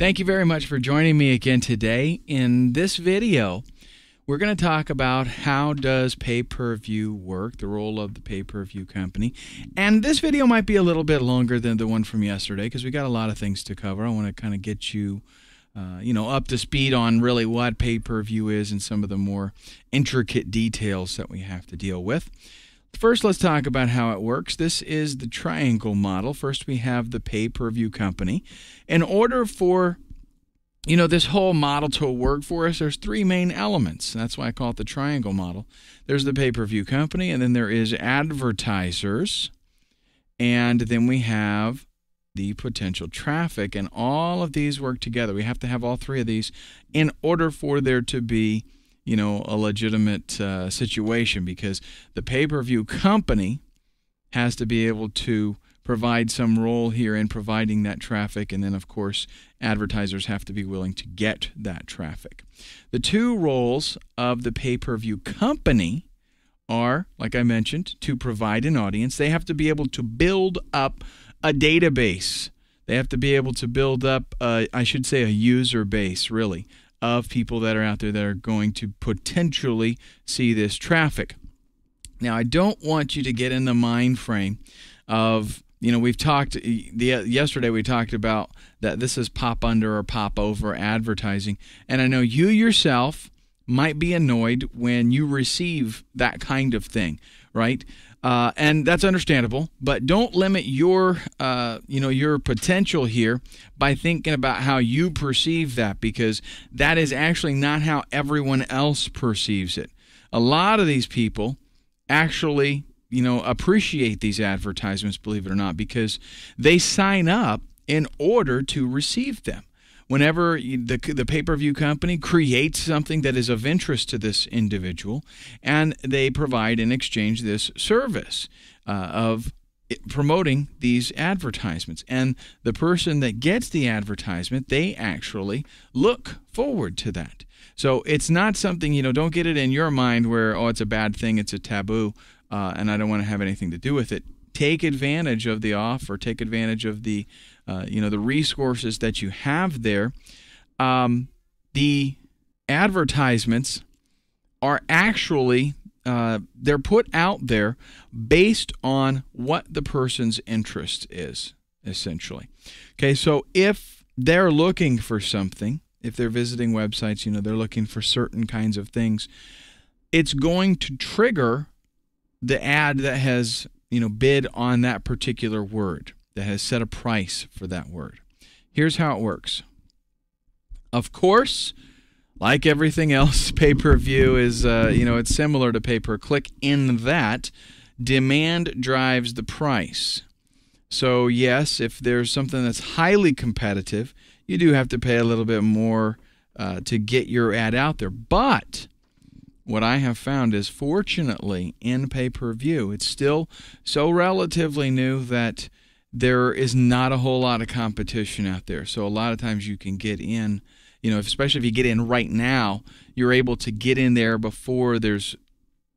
Thank you very much for joining me again today. In this video, we're going to talk about how does pay-per-view work, the role of the pay-per-view company. And this video might be a little bit longer than the one from yesterday because we got a lot of things to cover. I want to kind of get you up to speed on really what pay-per-view is and some of the more intricate details that we have to deal with. First, let's talk about how it works. This is the triangle model. First, we have the pay-per-view company. In order for this whole model to work for us, there's three main elements. That's why I call it the triangle model. There's the pay-per-view company, and then there is advertisers, and then we have the potential traffic, and all of these work together. We have to have all three of these in order for there to be a legitimate situation, because the pay-per-view company has to be able to provide some role here in providing that traffic, and then, of course, advertisers have to be willing to get that traffic. The two roles of the pay-per-view company are, like I mentioned, to provide an audience. They have to be able to build up a database. They have to be able to build up, a user base, really, of people that are out there that are going to potentially see this traffic. Now, I don't want you to get in the mind frame of, yesterday we talked about that this is pop under or pop over advertising. And I know you yourself might be annoyed when you receive that kind of thing, right? And that's understandable, but don't limit your potential here by thinking about how you perceive that, because that is actually not how everyone else perceives it. A lot of these people actually, appreciate these advertisements, believe it or not, because they sign up in order to receive them. Whenever the pay-per-view company creates something that is of interest to this individual, and they provide in exchange this service of promoting these advertisements. And the person that gets the advertisement, they actually look forward to that. So it's not something, don't get it in your mind where, it's a bad thing, it's a taboo, and I don't want to have anything to do with it. Take advantage of the offer, take advantage of the the resources that you have there. The advertisements are actually, they're put out there based on what the person's interest is, essentially. Okay, so if they're looking for something, if they're visiting websites, they're looking for certain kinds of things, it's going to trigger the ad that has bid on that particular word, that has set a price for that word. Here's how it works. Of course, like everything else, pay-per-view is, it's similar to pay-per-click in that demand drives the price. So yes, if there's something that's highly competitive, you do have to pay a little bit more to get your ad out there. But what I have found is, fortunately, in pay-per-view, it's still so relatively new that there is not a whole lot of competition out there. So a lot of times you can get in, especially if you get in right now, you're able to get in there before there's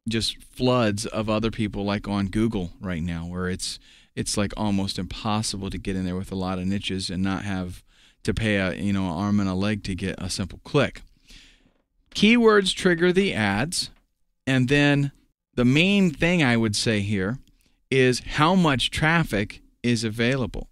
just floods of other people, like on Google right now, where it's like almost impossible to get in there with a lot of niches and not have to pay an arm and a leg to get a simple click. Keywords trigger the ads, and then the main thing I would say here is how much traffic is available.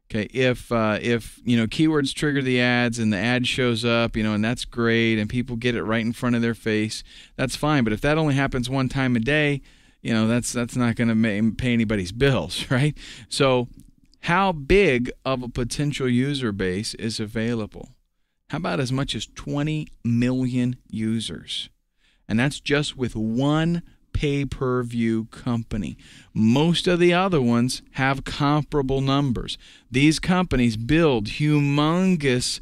Okay, if keywords trigger the ads and the ad shows up, and that's great, and people get it right in front of their face, that's fine. But if that only happens one time a day, that's not going to pay anybody's bills, right? So, how big of a potential user base is available? How about as much as 20 million users? And that's just with one pay-per-view company. Most of the other ones have comparable numbers. These companies build humongous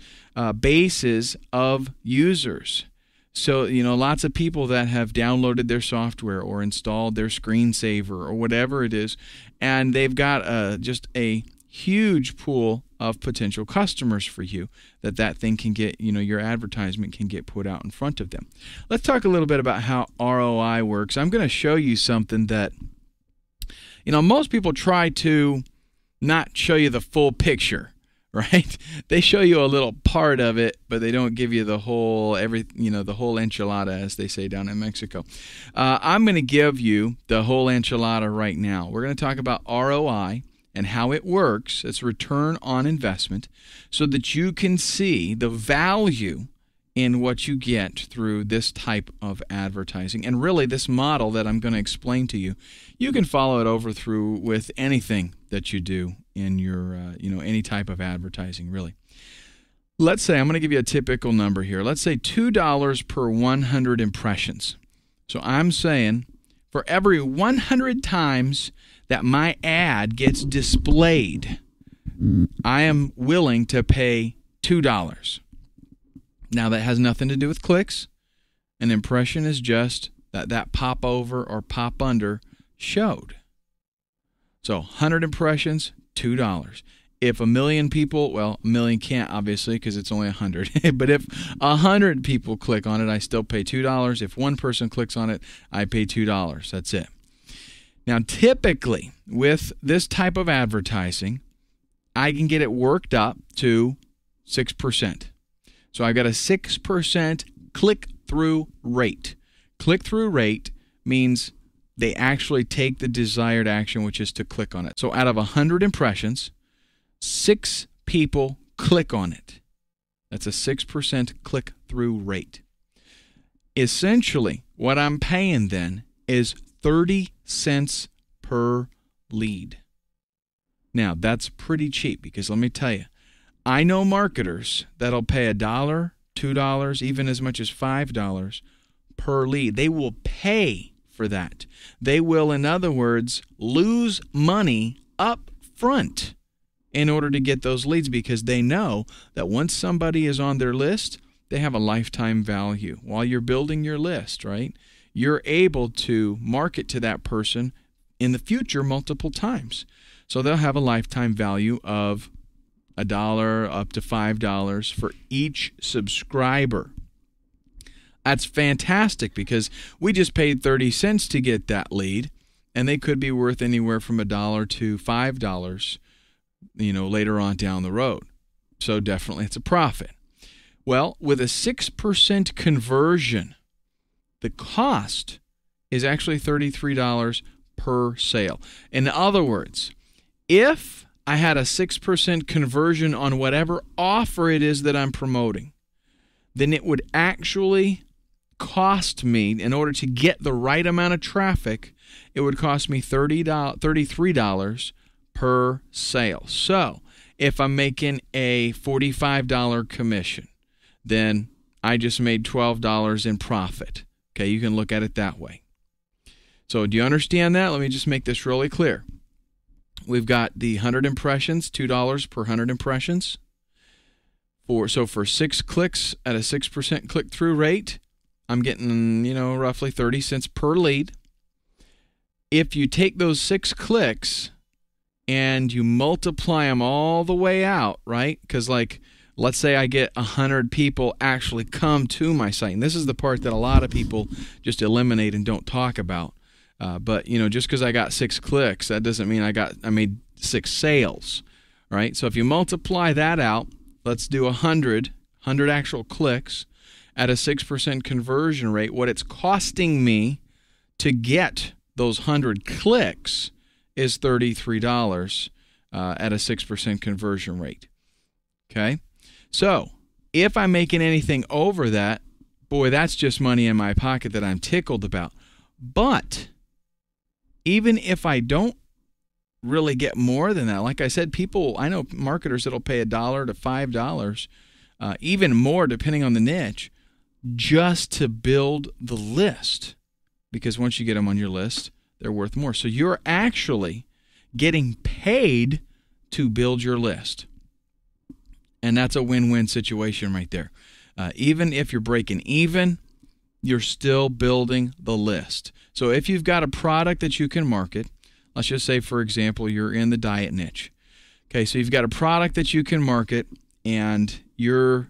bases of users. So, lots of people that have downloaded their software or installed their screensaver or whatever it is, and they've got just a huge pool of potential customers for you that thing can get, your advertisement can get put out in front of them. Let's talk a little bit about how ROI works. I'm going to show you something that, most people try to not show you the full picture, right? They show you a little part of it, but they don't give you the whole the whole enchilada, as they say down in Mexico. I'm going to give you the whole enchilada right now. We're going to talk about ROI and how it works. It's return on investment, so that you can see the value in what you get through this type of advertising. And really, this model that I'm going to explain to you, you can follow it over through with anything that you do in your, any type of advertising, really. Let's say, I'm going to give you a typical number here. Let's say $2 per 100 impressions. So I'm saying for every 100 times that my ad gets displayed, I am willing to pay $2. Now, that has nothing to do with clicks. An impression is just that pop over or pop under showed. So 100 impressions, $2. If 1 million people, well, 1 million can't obviously because it's only 100. But if 100 people click on it, I still pay $2. If one person clicks on it, I pay $2. That's it. Now, typically with this type of advertising, I can get it worked up to 6%. So I've got a 6% click-through rate. Click-through rate means they actually take the desired action, which is to click on it. So out of 100 impressions, 6 people click on it. That's a 6% click-through rate. Essentially, what I'm paying then is 30 cents per lead. Now, that's pretty cheap because let me tell you, I know marketers that'll pay $1, $2, even as much as $5 per lead. They will pay for that. They will, in other words, lose money up front in order to get those leads because they know that once somebody is on their list, they have a lifetime value. While you're building your list, right, you're able to market to that person in the future multiple times. So they'll have a lifetime value of $1 up to $5 for each subscriber. That's fantastic because we just paid 30 cents to get that lead, and they could be worth anywhere from $1 to $5, later on down the road. So definitely it's a profit. Well, with a 6% conversion, the cost is actually $33 per sale. In other words, if I had a 6% conversion on whatever offer it is that I'm promoting, then it would actually cost me, in order to get the right amount of traffic, it would cost me $33 per sale. So if I'm making a $45 commission, then I just made $12 in profit. Okay, you can look at it that way. So do you understand that? Let me just make this really clear. We've got the 100 impressions, $2 per 100 impressions. For 6 clicks at a 6% click-through rate, I'm getting, roughly 30 cents per lead. If you take those 6 clicks and you multiply them all the way out, right? Because let's say I get 100 people actually come to my site. And this is the part that a lot of people just eliminate and don't talk about. But just because I got 6 clicks, that doesn't mean I made 6 sales, right? So if you multiply that out, let's do 100 actual clicks at a 6% conversion rate. What it's costing me to get those 100 clicks is $33 at a 6% conversion rate. Okay, so if I'm making anything over that, boy, that's just money in my pocket that I'm tickled about. But even if I don't really get more than that, like I said, I know marketers that'll pay $1 to $5, even more depending on the niche, just to build the list. Because once you get them on your list, they're worth more. So you're actually getting paid to build your list. And that's a win-win situation right there. Even if you're breaking even, you're still building the list. So if you've got a product that you can market, let's just say, for example, you're in the diet niche. Okay, so you've got a product that you can market and you're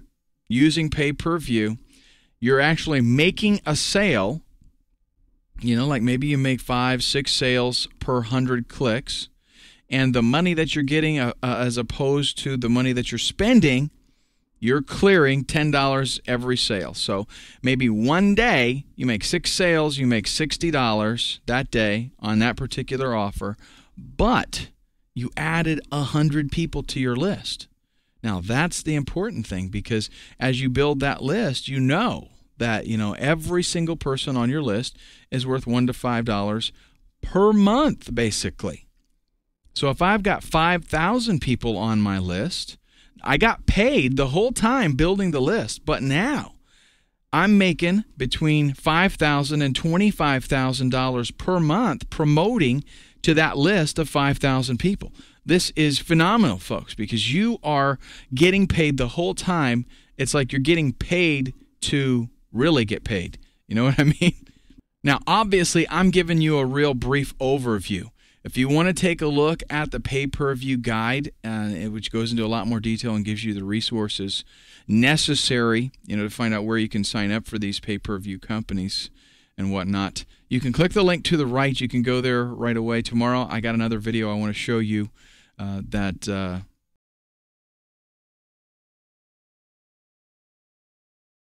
using pay-per-view. You're actually making a sale, like maybe you make 5-6 sales per 100 clicks. and the money that you're getting as opposed to the money that you're spending, you're clearing $10 every sale. So maybe one day you make 6 sales, you make $60 that day on that particular offer, but you added 100 people to your list. Now that's the important thing, because as you build that list, you know that every single person on your list is worth $1 to $5 per month, basically. So if I've got 5,000 people on my list, I got paid the whole time building the list, but now I'm making between $5,000 and $25,000 per month promoting to that list of 5,000 people. This is phenomenal, folks, because you are getting paid the whole time. It's like you're getting paid to really get paid. You know what I mean? Now, obviously, I'm giving you a real brief overview. If you want to take a look at the pay-per-view guide, which goes into a lot more detail and gives you the resources necessary, to find out where you can sign up for these pay-per-view companies and whatnot, you can click the link to the right. You can go there right away. Tomorrow, I got another video I want to show you that